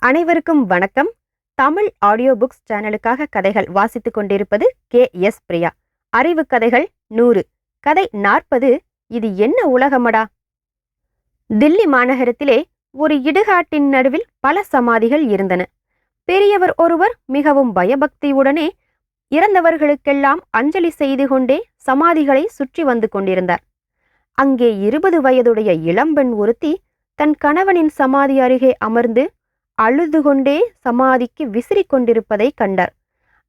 அனைவருக்கும் வணக்கம். Tamil audio books சேனலுக்காக கதைகள் வாசித்துக் கொண்டிருப்பது கே.எஸ். பிரியா. அறிவு கதைகள் 100. கதை 40. இது என்ன உலகமடா? தில்லி மாநகரத்திலே ஒரு இடுகாட்டின் நடுவில் பல சமாதிகள் இருந்தன. பெரியவர் ஒருவர் மிகவும் பயபக்தியுடனே இறந்தவர்களுக்கெல்லாம் அஞ்சலி செய்து கொண்டே சமாதிகளை சுற்றி வந்து கொண்டிருந்தார். அங்கே 20 வயதுடைய இளம்பெண் ஒருத்தி தன் கணவனின் சமாதி அருகே அமர்ந்து அழுது கொண்டே சமாதிக்கு விசிறிக் கொண்டிருப்பதை கண்டார்.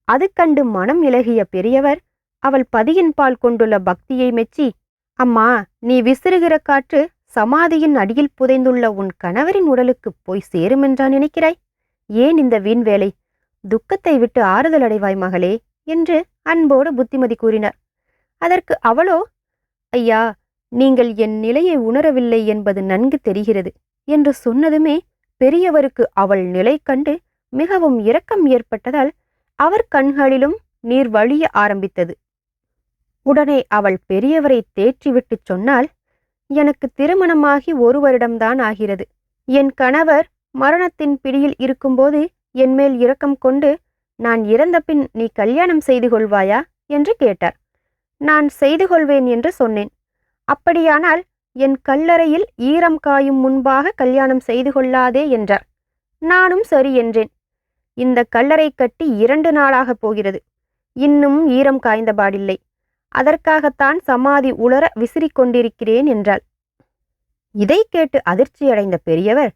அது கண்டு மனம் இளகிய பெரியவர் அவள் பதியின் பால் கொண்டுள்ள பக்தியை மெச்சி, அம்மா, நீ விசிறுகிற காற்று சமாதியின் அடியில் புதைந்துள்ள உன் கணவரின் உடலுக்கு போய் சேருமென்றா நினைக்கிறாய்? ஏன் இந்த வீண் வேலை? துக்கத்தை விட்டு ஆறுதல் அடைவாய் மகளே என்று அன்போடு புத்திமதி கூறினார். அதற்கு அவளோ, ஐயா, நீங்கள் என் நிலையை உணரவில்லை என்பது நன்கு தெரிகிறது என்று சொன்னதுமே பெரியவருக்கு அவள் நிலை கண்டு மிகவும் இரக்கம் ஏற்பட்டதால் அவர் கண்களிலும் நீர் வழிய ஆரம்பித்தது. உடனே அவள் பெரியவரை தேற்றிவிட்டு சொன்னால், எனக்கு திருமணமாகி 1 வருடம்தான் ஆகிறது. என் கணவர் மரணத்தின் பிடியில் இருக்கும்போது என்மேல் இரக்கம் கொண்டு, நான் இறந்த பின் நீ கல்யாணம் செய்து கொள்வாயா என்று கேட்டார். நான் செய்து கொள்வேன் என்று சொன்னேன். அப்படியானால் என் கல்லறையில் ஈரம் காயும் முன்பாக கல்யாணம் செய்து கொள்ளாதே என்றார். நானும் சரி என்றேன். இந்த கல்லறை கட்டி 2 நாளாகப் போகிறது. இன்னும் ஈரம் காய்ந்தபாடில்லை. அதற்காகத்தான் சமாதி உலர விசிறிக் கொண்டிருக்கிறேன் என்றாள். இதை கேட்டு அதிர்ச்சியடைந்த பெரியவர்,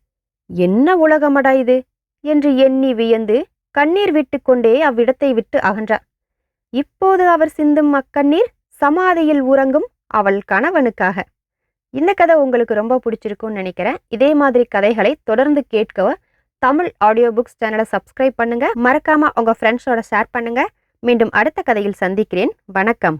என்ன உலகமடா இது என்று எண்ணி வியந்து கண்ணீர் விட்டு கொண்டே அவ்விடத்தை விட்டு அகன்றார். இப்போது அவர் சிந்தும் அக்கண்ணீர் சமாதியில் உறங்கும் அவள் கணவனுக்காக. இந்த கதை உங்களுக்கு ரொம்ப பிடிச்சிருக்கும்னு நினைக்கிறேன். இதே மாதிரி கதைகளை தொடர்ந்து கேட்க தமிழ் ஆடியோ புக்ஸ் சேனலை சப்ஸ்கிரைப் பண்ணுங்க. மறக்காம உங்க ஃப்ரெண்ட்ஸோட ஷேர் பண்ணுங்க. மீண்டும் அடுத்த கதையில் சந்திக்கிறேன். வணக்கம்.